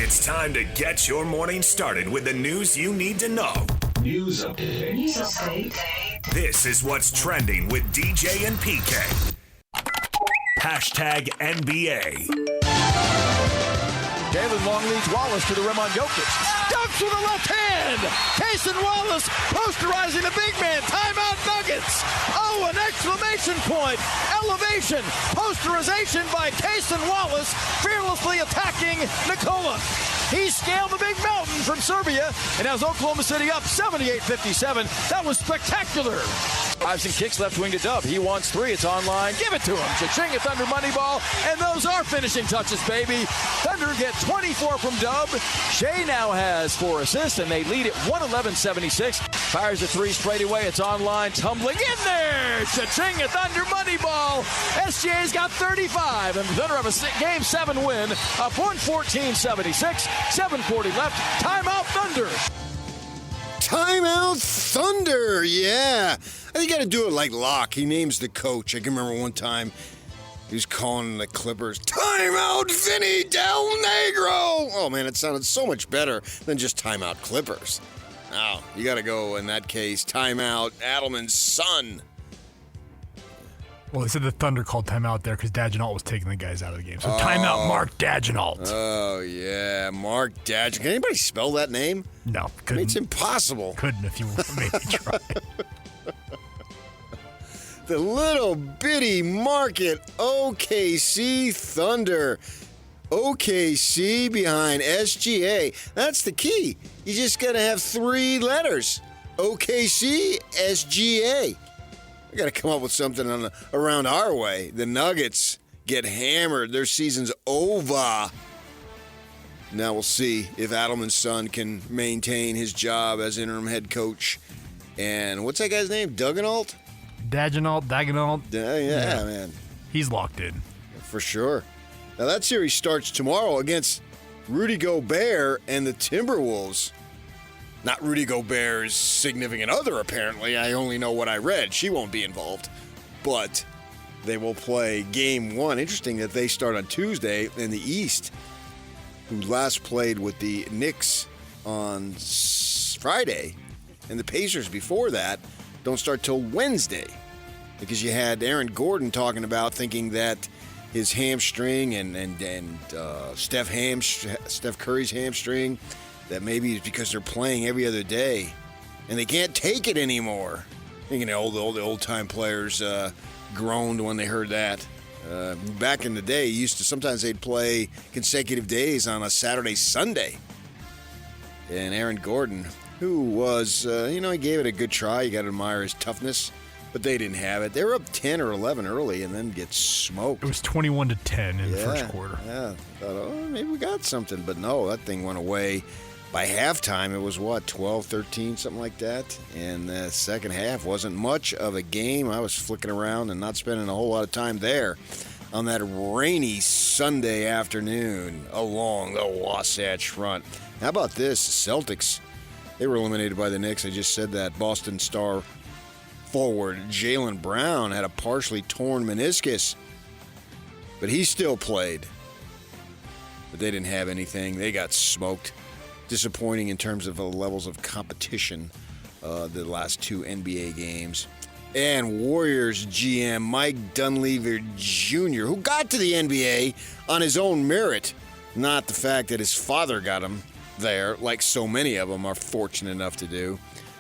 It's time to get your morning started with the news you need to know. News update. This is what's trending with DJ and PK. Hashtag NBA. Jalen Long leads Wallace to the rim on Jokic. Dunks with the left hand. Cason Wallace posterizing the big man. Timeout Nuggets. Oh, an exclamation point. Elevation. Posterization by Cason Wallace, fearlessly attacking Nikola. He scaled the big mountain from Serbia and has Oklahoma City up 78-57. That was spectacular. Iverson kicks left wing to Dub. He wants three. It's online. Give it to him. Cha-ching at Thunder money ball. And those are finishing touches, baby. Thunder get 24 from Dub. Shea now has 4 assists, and they lead at 111-76. Fires a three straight away. It's online. Tumbling in there. Cha-ching at Thunder money ball. SGA's got 35, and the Thunder have a Game 7 win. Up 114-76. 7:40 left. Timeout Thunder. Timeout Thunder, yeah. I think you got to do it like Locke. He names the coach. I can remember one time he was calling the Clippers, Timeout Vinny Del Negro. Oh, man, it sounded so much better than just Timeout Clippers. Now, you got to go, in that case, Timeout Adelman's son. Well, they said the Thunder called timeout there because Dagenalt was taking the guys out of the game. So timeout Mark Dagenalt. Oh, yeah, Mark Dagenalt. Can anybody spell that name? No, couldn't. I mean, it's impossible. Couldn't if you made me try. The little bitty market OKC Thunder. OKC behind SGA. That's the key. You just got to have 3 letters. OKC, SGA. We got to come up with something around our way. The Nuggets get hammered. Their season's over. Now we'll see if Adelman's son can maintain his job as interim head coach. And what's that guy's name? Dagenalt? Dagenalt. Yeah, man. He's locked in. For sure. Now that series starts tomorrow against Rudy Gobert and the Timberwolves. Not Rudy Gobert's significant other, apparently. I only know what I read. She won't be involved. But they will play Game 1. Interesting that they start on Tuesday in the East, who last played with the Knicks on Friday. And the Pacers before that don't start till Wednesday. Because you had Aaron Gordon talking about thinking that his hamstring and Steph Curry's hamstring, that maybe it's because they're playing every other day and they can't take it anymore. You know, the old-time players groaned when they heard that. Back in the day, sometimes they'd play consecutive days on a Saturday, Sunday. And Aaron Gordon, who was, he gave it a good try. You got to admire his toughness. But they didn't have it. They were up 10 or 11 early and then get smoked. It was 21-10 in the first quarter. Yeah. Thought, maybe we got something. But no, that thing went away. By halftime, it was, 12-13, something like that. And the second half wasn't much of a game. I was flicking around and not spending a whole lot of time there on that rainy Sunday afternoon along the Wasatch Front. How about this? The Celtics, they were eliminated by the Knicks. I just said that. Boston Star forward Jaylen Brown had a partially torn meniscus, but he still played. But they didn't have anything. They got smoked. Disappointing in terms of the levels of competition the last 2 NBA games. And Warriors GM Mike Dunleavy Jr., who got to the NBA on his own merit, not the fact that his father got him there, like so many of them are fortunate enough to do,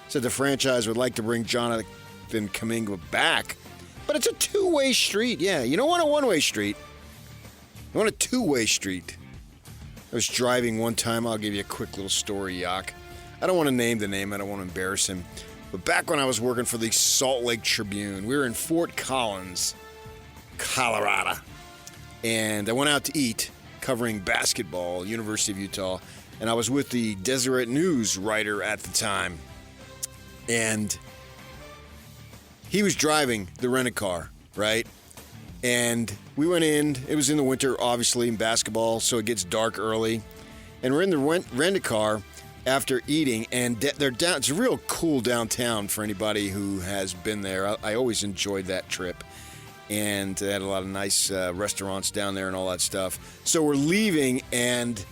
said the franchise would like to bring Jonathan Kuminga back, but it's a 2-way street. Yeah, you don't want a 1-way street. You want a 2-way street. I was driving one time. I'll give you a quick little story, Yak. I don't want to name the name. I don't want to embarrass him. But back when I was working for the Salt Lake Tribune, we were in Fort Collins, Colorado. And I went out to eat, covering basketball, University of Utah. And I was with the Deseret News writer at the time. And he was driving the rent-a-car, right? And we went in. It was in the winter, obviously, in basketball, so it gets dark early. And we're in the rent-a-car after eating, and they're down. It's a real cool downtown for anybody who has been there. I always enjoyed that trip. And they had a lot of nice restaurants down there and all that stuff. So we're leaving, and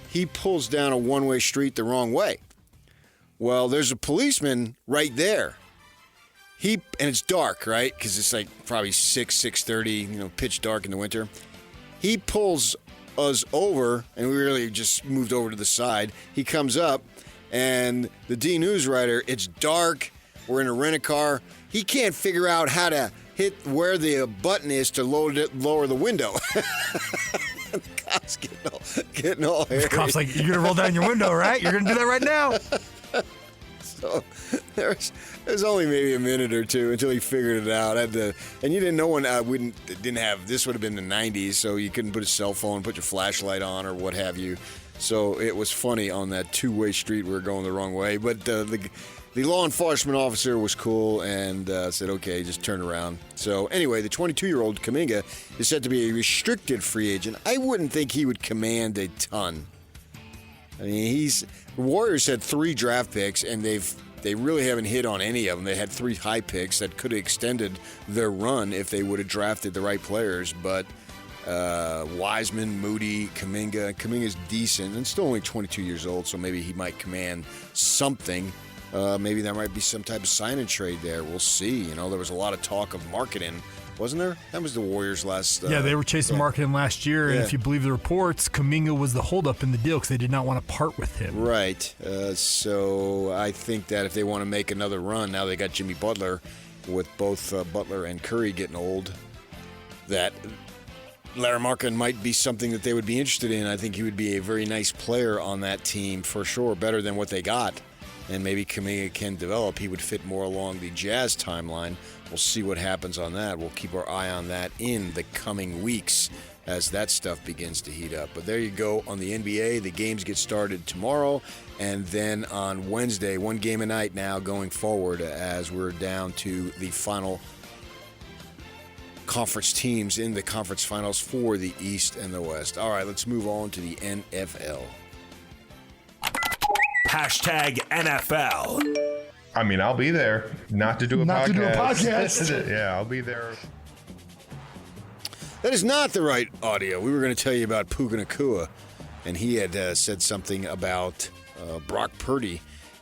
he pulls down a one-way street the wrong way. Well, there's a policeman right there. And it's dark, right? Because it's like probably 6:30, pitch dark in the winter. He pulls us over, and we really just moved over to the side. He comes up, and the D News writer, it's dark. We're in a rent-a-car. He can't figure out how to hit where the button is to lower the window. The cop's getting all hairy. The cop's like, you're going to roll down your window, right? You're going to do that right now. So there's only maybe a minute or two until he figured it out. And you didn't know when didn't have, this would have been the 90s, so you couldn't put a cell phone, put your flashlight on or what have you. So it was funny on that two-way street we were going the wrong way. But the law enforcement officer was cool and said, okay, just turn around. So anyway, the 22-year-old Kuminga is said to be a restricted free agent. I wouldn't think he would command a ton. I mean, the Warriors had 3 draft picks, and they really haven't hit on any of them. They had 3 high picks that could have extended their run if they would have drafted the right players. But Wiseman, Moody, Kuminga's decent and still only 22 years old, so maybe he might command something. Maybe there might be some type of sign and trade there. We'll see. There was a lot of talk of marketing, wasn't there? That was the Warriors last. Yeah, they were chasing marketing last year, and if you believe the reports, Kuminga was the holdup in the deal because they did not want to part with him. Right. So I think that if they want to make another run, now they got Jimmy Butler, with both Butler and Curry getting old, that Larry Markin might be something that they would be interested in. I think he would be a very nice player on that team for sure, better than what they got. And maybe Kuminga can develop. He would fit more along the Jazz timeline. We'll see what happens on that. We'll keep our eye on that in the coming weeks as that stuff begins to heat up. But there you go on the NBA. The games get started tomorrow. And then on Wednesday, 1 game a night now going forward as we're down to the final conference teams in the conference finals for the East and the West. All right, let's move on to the NFL. Hashtag NFL. I mean, I'll be there. Not to do a podcast. Yeah, I'll be there. That is not the right audio. We were going to tell you about Puka Nacua, and he had said something about Brock Purdy.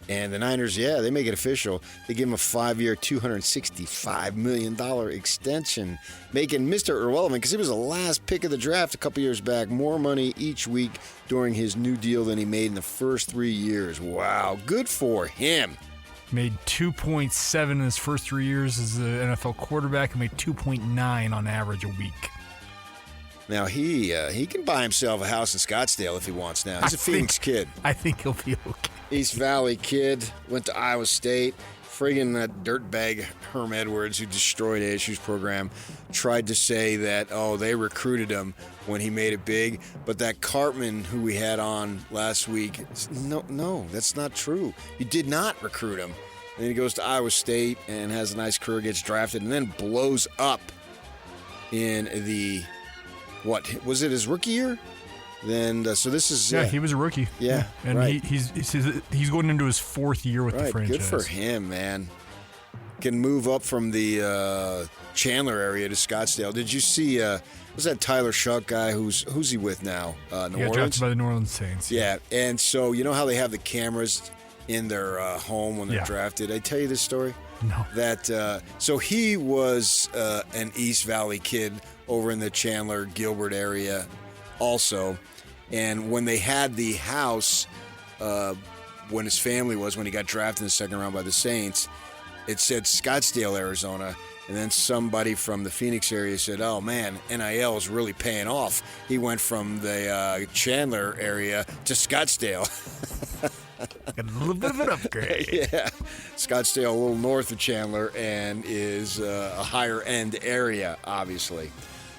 And the Niners, they make it official. They give him a 5-year, $265 million extension, making Mr. Irrelevant, because he was the last pick of the draft a couple years back, more money each week during his new deal than he made in the first 3 years. Wow, good for him. Made 2.7 in his first 3 years as an NFL quarterback and made 2.9 on average a week. Now, he can buy himself a house in Scottsdale if he wants now. He's a Phoenix kid. I think he'll be okay. East Valley kid, went to Iowa State. Friggin' that dirtbag Herm Edwards, who destroyed ASU's program, tried to say that, they recruited him when he made it big. But that Cartman, who we had on last week, no, that's not true. You did not recruit him. And then he goes to Iowa State and has a nice career, gets drafted, and then blows up in the, what, was it his rookie year? Then so this is he was a rookie. Yeah, and right. he's going into his 4th year with the franchise. Good for him, man. Can move up from the Chandler area to Scottsdale. Did you see? Was that Tyler Shuck guy? Who's he with now? New Orleans. Drafted by the New Orleans Saints. Yeah, and so you know how they have the cameras in their home when they're drafted. Did I tell you this story? No. That so he was an East Valley kid over in the Chandler Gilbert area, also. And when they had the house, when his family when he got drafted in the second round by the Saints, it said Scottsdale, Arizona. And then somebody from the Phoenix area said, oh, man, NIL is really paying off. He went from the Chandler area to Scottsdale. A little bit of an upgrade. Yeah. Scottsdale, a little north of Chandler, and is a higher-end area, obviously.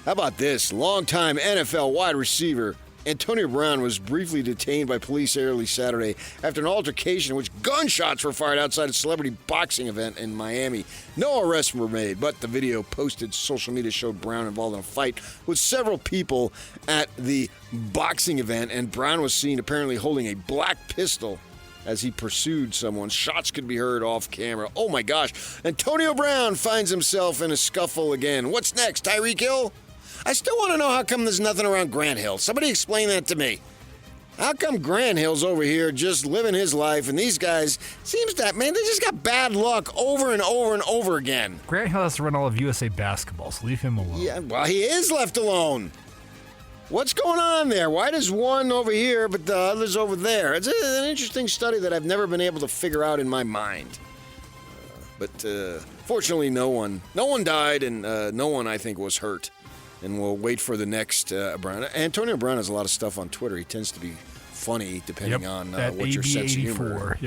How about this? Longtime NFL wide receiver Antonio Brown was briefly detained by police early Saturday after an altercation in which gunshots were fired outside a celebrity boxing event in Miami. No arrests were made, but the video posted to social media showed Brown involved in a fight with several people at the boxing event, and Brown was seen apparently holding a black pistol as he pursued someone. Shots could be heard off camera. Oh my gosh. Antonio Brown finds himself in a scuffle again. What's next, Tyreek Hill? I still want to know how come there's nothing around Grant Hill. Somebody explain that to me. How come Grant Hill's over here just living his life, and these guys, seems that, man, they just got bad luck over and over and over again. Grant Hill has to run all of USA basketball, so leave him alone. Yeah, well, he is left alone. What's going on there? Why does one over here but the other's over there? It's an interesting study that I've never been able to figure out in my mind. But fortunately, no one died, and no one, I think, was hurt. And we'll wait for the next Brown. Antonio Brown has a lot of stuff on Twitter. He tends to be funny depending on what your sense of humor.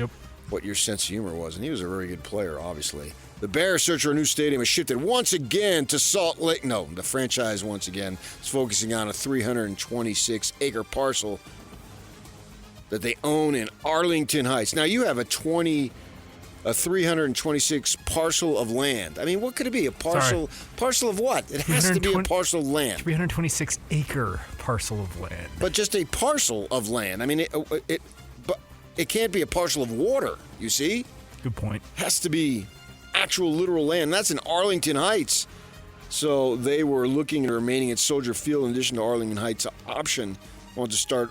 What your sense of humor was, and he was a very good player, obviously. The Bears search for a new stadium has shifted once again to Salt Lake. No, the franchise once again is focusing on a 326-acre parcel that they own in Arlington Heights. Now, you have a 326 parcel of land. I mean, what could it be? A parcel of what? It has to be a parcel of land. 326-acre parcel of land. But just a parcel of land. I mean, it can't be a parcel of water, you see? Good point. Has to be actual literal land. That's in Arlington Heights. So they were looking at remaining at Soldier Field in addition to Arlington Heights option. Want to start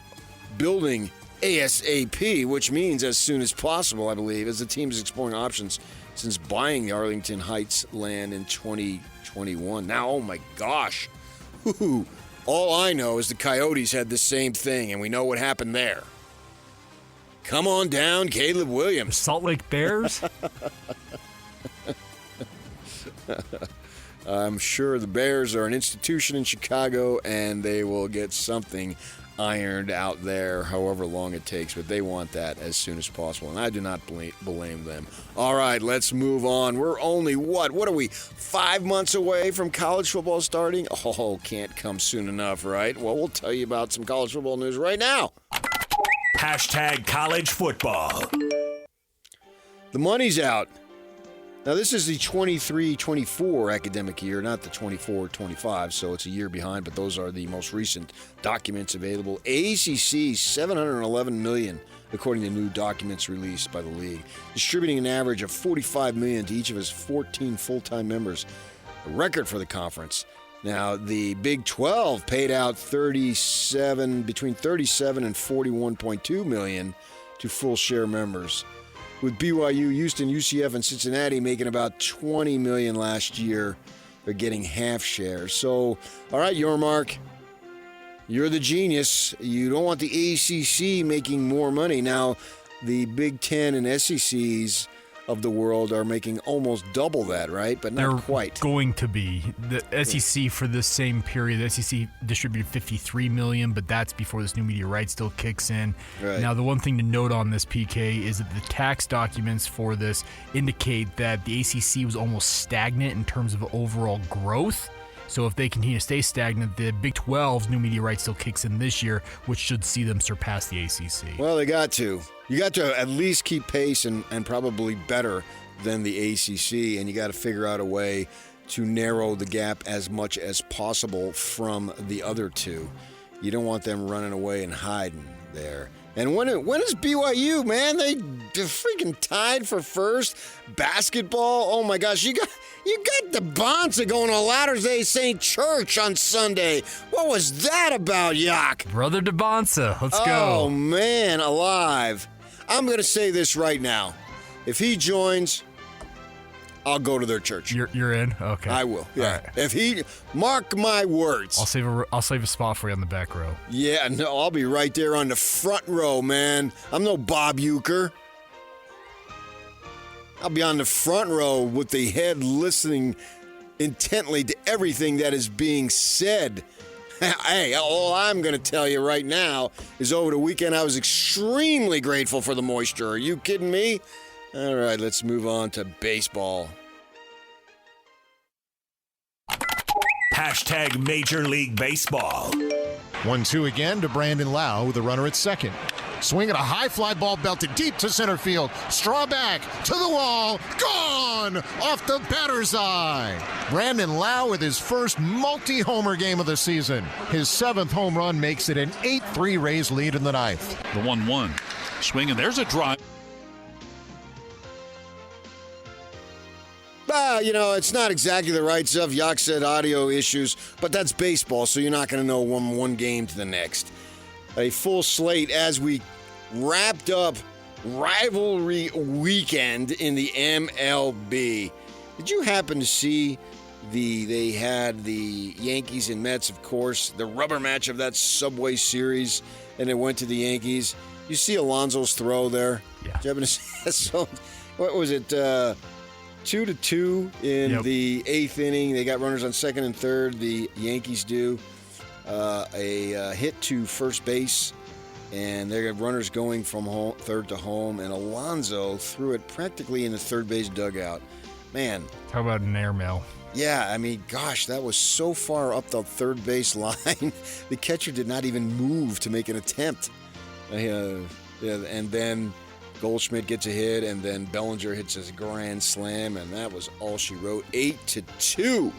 building ASAP, which means as soon as possible, I believe, as the team is exploring options since buying the Arlington Heights land in 2021. Now, oh my gosh. All I know is the Coyotes had the same thing, and we know what happened there. Come on down, Caleb Williams. Salt Lake Bears? I'm sure the Bears are an institution in Chicago, and they will get something ironed out there, however long it takes, but they want that as soon as possible, and I do not blame them. All right, let's move on. We're only, what are we, 5 months away from college football starting? Oh, can't come soon enough, right? Well, we'll tell you about some college football news right now. Hashtag college football. The money's out. Now, this is the 23-24 academic year, not the 24-25, so it's a year behind, but those are the most recent documents available. ACC, $711 million, according to new documents released by the league, distributing an average of $45 million to each of its 14 full-time members, a record for the conference. Now, the Big 12 paid out between $37 and $41.2 million to full-share members, with BYU, Houston, UCF, and Cincinnati making about $20 million last year. They're getting half shares. So, all right, Yormark, you're the genius. You don't want the ACC making more money. Now, the Big Ten and SECs of the world are making almost double that, right? But not quite. Going to be. The SEC for this same period, the SEC distributed $53 million, but that's before this new media rights deal kicks in. Right. Now, the one thing to note on this, PK, is that the tax documents for this indicate that the ACC was almost stagnant in terms of overall growth. So if they continue to stay stagnant, the Big 12's new media rights still kicks in this year, which should see them surpass the ACC. Well, they got to. You got to at least keep pace and probably better than the ACC, and you got to figure out a way to narrow the gap as much as possible from the other two. You don't want them running away and hiding there. And when is BYU, man? They're freaking tied for first. Basketball, oh my gosh, you got the Bonza going to Latter Day Saint Church on Sunday. What was that about, Yak? Brother DeBonza, let's go. Oh, man, alive. I'm going to say this right now. If he joins, I'll go to their church. You're in? Okay. I will. Yeah. Right. If he, mark my words. I'll save a spot for you on the back row. Yeah, no, I'll be right there on the front row, man. I'm no Bob Uecker. I'll be on the front row with the head listening intently to everything that is being said. Hey, all I'm going to tell you right now is over the weekend I was extremely grateful for the moisture. Are you kidding me? All right, let's move on to baseball. Hashtag Major League Baseball. 1-2 again to Brandon Lau with a runner at second. Swinging a high fly ball belted deep to center field. Straw back to the wall. Gone off the batter's eye. Brandon Lau with his first multi-homer game of the season. His 7th home run makes it an 8-3 Rays lead in the 9th. The 1-1. Swing, and there's a drive. It's not exactly the right stuff. Yak said audio issues, but that's baseball, so you're not going to know one game to the next. a full slate as we wrapped up rivalry weekend in the MLB. Did you happen to see they had the Yankees and Mets, of course, the rubber match of that Subway Series, and it went to the Yankees. You see Alonso's throw there? Yeah. Did you happen to see that? So, what was it? 2-2 in the 8th inning. They got runners on second and third. The Yankees do a hit to first base, and they got runners going from third to home, and Alonso threw it practically in the third base dugout. Man. How about an airmail? Yeah, I mean, gosh, that was so far up the third base line. The catcher did not even move to make an attempt. And then Goldschmidt gets a hit, and then Bellinger hits a grand slam, and that was all she wrote. 8-2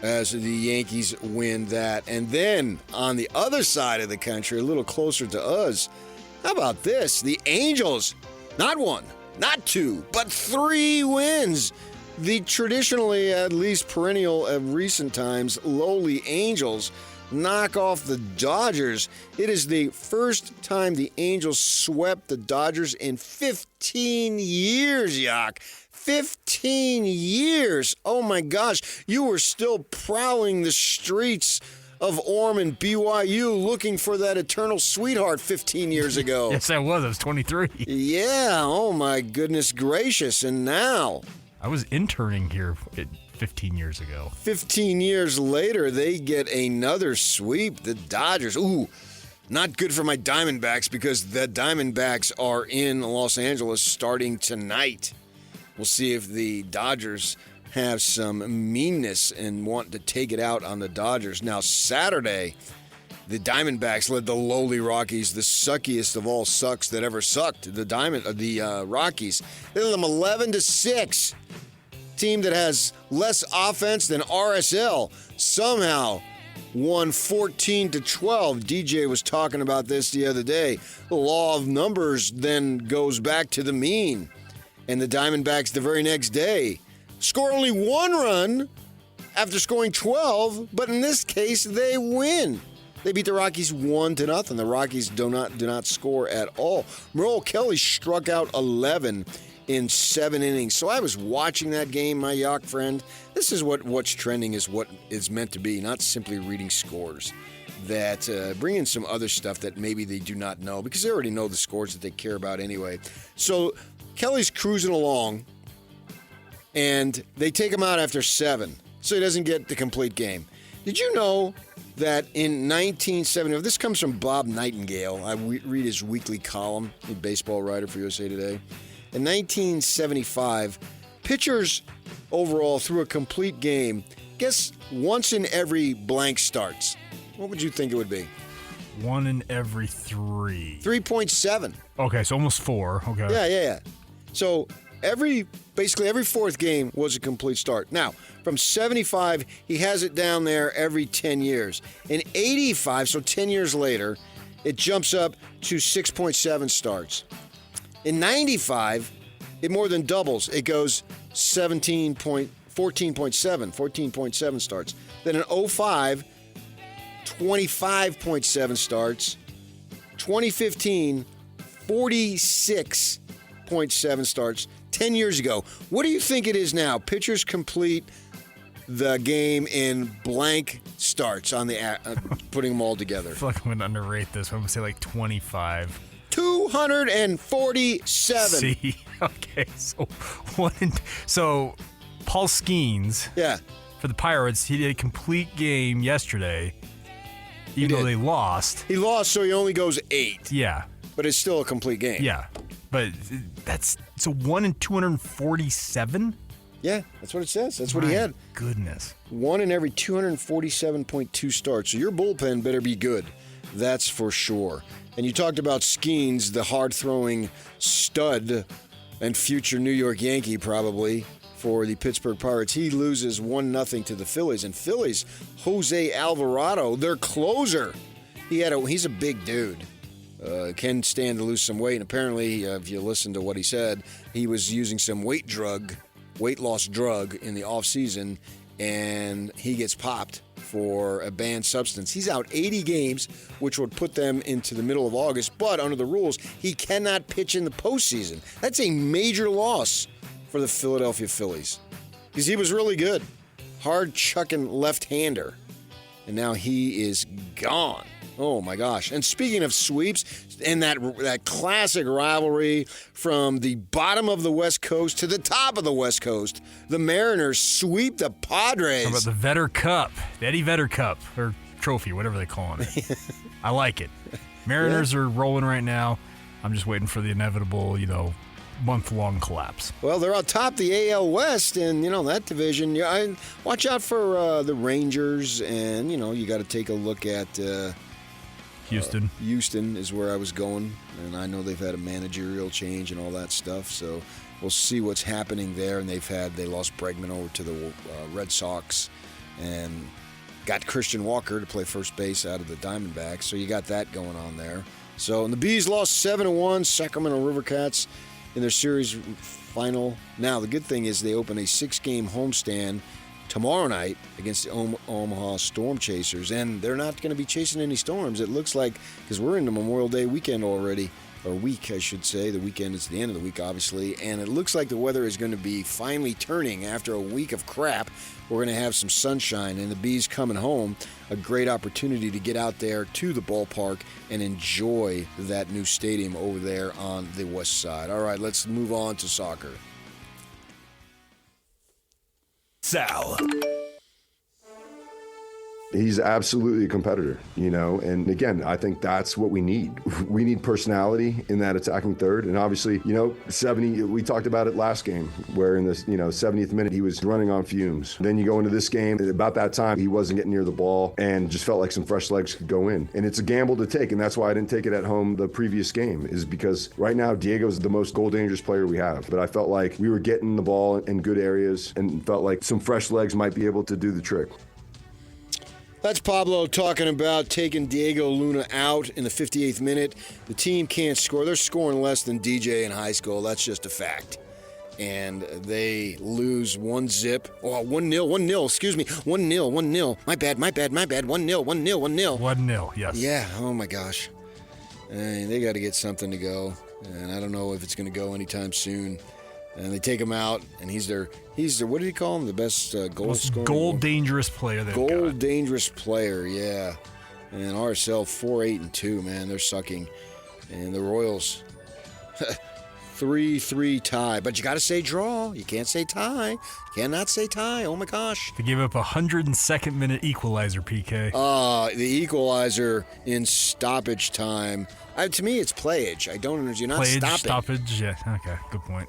as the Yankees win that. And then on the other side of the country, a little closer to us, how about this? The Angels, not one, not two, but 3 wins. The traditionally, at least perennial of recent times, lowly Angels knock off the Dodgers. It is the first time the Angels swept the Dodgers in 15 years, Yak. 15 years. Oh, my gosh. You were still prowling the streets of Orem and BYU looking for that eternal sweetheart 15 years ago. Yes, I was. I was 23. Yeah. Oh, my goodness gracious. And now... I was interning here 15 years ago. 15 years later, they get another sweep. The Dodgers. Ooh, not good for my Diamondbacks because the Diamondbacks are in Los Angeles starting tonight. We'll see if the Dodgers have some meanness and want to take it out on the Dodgers. Now, Saturday, the Diamondbacks led the lowly Rockies, the suckiest of all sucks that ever sucked. The Rockies. They led them 11-6. Team that has less offense than RSL somehow won 14-12. DJ was talking about this the other day. The law of numbers then goes back to the mean. And the Diamondbacks the very next day score only 1 run after scoring 12, but in this case they win. They beat the Rockies 1-0. The Rockies do not score at all. Merle Kelly struck out 11 in 7 innings. So I was watching that game, my Yak friend. This is what's trending is what is meant to be, not simply reading scores. That bring in some other stuff that maybe they do not know because they already know the scores that they care about anyway. So Kelly's cruising along, and they take him out after 7, so he doesn't get the complete game. Did you know that in 1970, this comes from Bob Nightingale. I read his weekly column, a baseball writer for USA Today. In 1975, pitchers overall threw a complete game, guess once in every blank starts. What would you think it would be? 1 in every 3. 3.7. Okay, so almost 4. Okay. Yeah. So basically every 4th game was a complete start. Now, from 75, he has it down there every 10 years. In 85, so 10 years later, it jumps up to 6.7 starts. In 95, it more than doubles. It goes 14.7 starts. Then in 05, 25.7 starts. 2015, 46.7 starts. 10 years ago. What do you think it is now? Pitchers complete the game in blank starts on the putting them all together. I feel like I'm going to underrate this. I'm going to say like 25. 247. See? Okay. So Paul Skeens. Yeah. For the Pirates, he did a complete game yesterday, even though they lost. He lost, so he only goes 8. Yeah. But it's still a complete game. Yeah. But it's a 1 in 247? Yeah, that's what it says. That's what he had. Goodness. 1 in every 247.2 starts. So your bullpen better be good. That's for sure. And you talked about Skeens, the hard-throwing stud and future New York Yankee probably for the Pittsburgh Pirates. He loses 1-0 to the Phillies. And Phillies, Jose Alvarado, their closer. He's a big dude. Can stand to lose some weight. And apparently, if you listen to what he said, he was using some weight loss drug in the offseason, and he gets popped for a banned substance. He's out 80 games, which would put them into the middle of August, but under the rules, he cannot pitch in the postseason. That's a major loss for the Philadelphia Phillies because he was really good. Hard-chucking left-hander. And now he is gone. Oh, my gosh. And speaking of sweeps, and that classic rivalry from the bottom of the West Coast to the top of the West Coast, the Mariners sweep the Padres. How about the Vetter Cup, the Eddie Vedder Cup, or trophy, whatever they call it. I like it. Mariners are rolling right now. I'm just waiting for the inevitable, month-long collapse. Well, they're on top of the AL West, and, that division. Watch out for the Rangers, and, you got to take a look at Houston. Houston is where I was going, and I know they've had a managerial change and all that stuff, so we'll see what's happening there. And they lost Bregman over to the Red Sox and got Christian Walker to play first base out of the Diamondbacks, so you got that going on there. So, and the Bees lost 7-1, Sacramento Rivercats in their series final. Now, the good thing is they open a 6-game homestand tomorrow night against the Omaha Storm Chasers, and they're not going to be chasing any storms, it looks like, because we're into Memorial Day weekend already, or week, I should say. The weekend is the end of the week, obviously, and it looks like the weather is going to be finally turning after a week of crap. We're going to have some sunshine, and the Bees coming home, a great opportunity to get out there to the ballpark and enjoy that new stadium over there on the west side. All right, let's move on to soccer. Sal. He's absolutely a competitor, and again, I think that's what we need. We need personality in that attacking third, and obviously, 70, we talked about it last game, where in the, 70th minute, he was running on fumes. Then you go into this game, about that time, he wasn't getting near the ball, and just felt like some fresh legs could go in. And it's a gamble to take, and that's why I didn't take it at home the previous game, is because right now, Diego's the most goal-dangerous player we have. But I felt like we were getting the ball in good areas, and felt like some fresh legs might be able to do the trick. That's Pablo talking about taking Diego Luna out in the 58th minute. The team can't score. They're scoring less than DJ in high school. That's just a fact. And they lose 1-0. Oh, 1-0, excuse me. 1-0. My bad. 1-0. 1-0, yes. Yeah, oh my gosh. And they got to get something to go. And I don't know if it's going to go anytime soon. And they take him out, and he's their what did he call him? The best goal scorer? Goal-dangerous player they've got. Goal-dangerous player, yeah. And RSL 4-8-2, man. They're sucking. And the Royals, 3-3 tie. But you got to say draw. You can't say tie. You cannot say tie. Oh, my gosh. They gave up a 102nd-minute equalizer, PK. The equalizer in stoppage time. To me, it's playage. I don't understand. You're not playage, stopping. Stoppage, yeah. Okay, good point.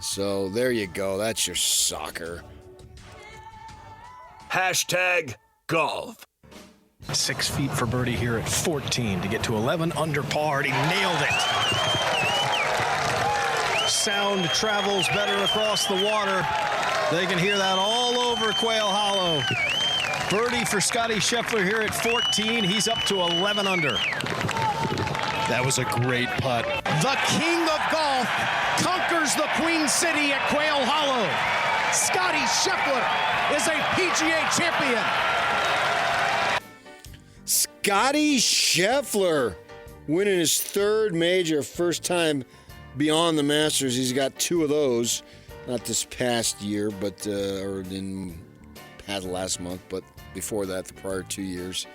So there you go. That's your soccer. #golf. 6 feet for birdie here at 14 to get to 11 under par. And he nailed it. Sound travels better across the water. They can hear that all over Quail Hollow. Birdie for Scotty Scheffler here at 14. He's up to 11 under. That was a great putt. The king of golf conquers the Queen City at Quail Hollow. Scotty Scheffler is a PGA champion. Scotty Scheffler winning his third major, first time beyond the Masters. He's got 2 of those, not this past year, but or in past last month, but before that, the prior 2 years.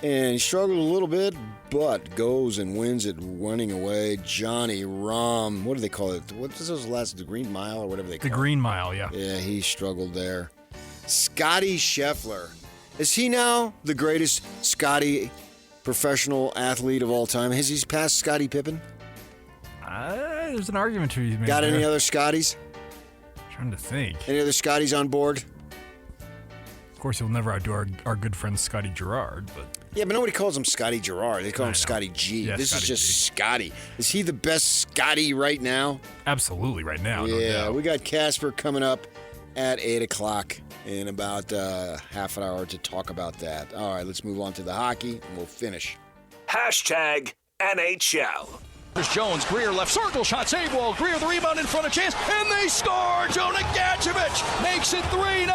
And he struggled a little bit, but goes and wins it running away. Johnny Rahm, what do they call it? What is those last, the Green Mile or whatever they call it? The Green Mile, yeah. Yeah, he struggled there. Scotty Scheffler. Is he now the greatest Scotty professional athlete of all time? Has he passed Scottie Pippen? There's an argument to be made. Got there. any other Scotties? Trying to think. Any other Scotties on board? Of course, he'll never outdo our good friend Scotty Gerard, but... Yeah, but nobody calls him Scotty Gerard. They call him Scotty G. Yeah, this Scotty is just G. Scotty. Is he the best Scotty right now? Absolutely, right now. Yeah, no doubt. we got Casper coming up at 8 o'clock in about half an hour to talk about that. All right, let's move on to the hockey, and we'll finish. #NHL. There's Jones, Greer left circle, shot, save wall. Greer the rebound in front of Chance, and they score! Jonah Gadjevich makes it 3-0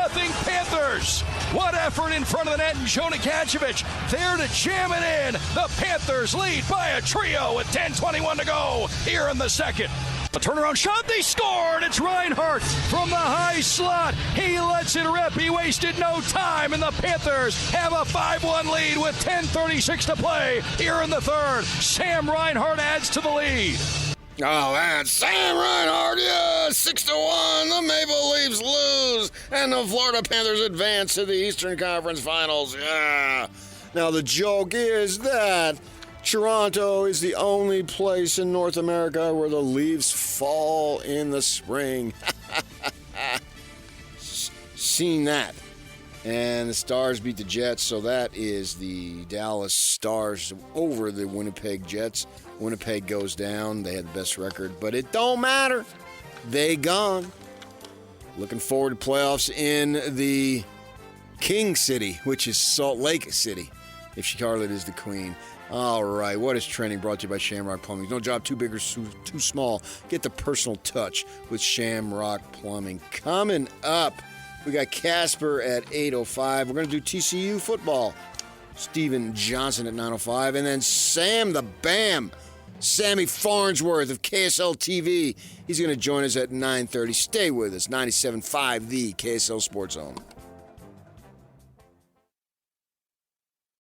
Panthers. What effort in front of the net, and Jonah Gadjevich there to jam it in. The Panthers lead by a trio with 10:21 to go here in the second. A turnaround shot, they scored! It's Reinhart from the high slot. He lets it rip. He wasted no time, and the Panthers have a 5-1 lead with 10:36 to play here in the third. Sam Reinhart adds to the lead. Oh, that's Sam Reinhart, yeah, 6-1. The Maple Leafs lose, and the Florida Panthers advance to the Eastern Conference Finals. Yeah. Now, the joke is that Toronto is the only place in North America where the Leafs fall in the spring. Seen that. And the Stars beat the Jets, so that is the Dallas Stars over the Winnipeg Jets. Winnipeg goes down. They had the best record, but it don't matter. They gone. Looking forward to playoffs in the King City, which is Salt Lake City, if Charlotte is the queen. All right, what is trending? Brought to you by Shamrock Plumbing. No job too big or too small. Get the personal touch with Shamrock Plumbing. Coming up, we got Casper at 8:05. We're going to do TCU football. Steven Johnson at 9:05. And then Sam the Bam, Sammy Farnsworth of KSL TV. He's going to join us at 9:30. Stay with us. 97.5, the KSL Sports Zone.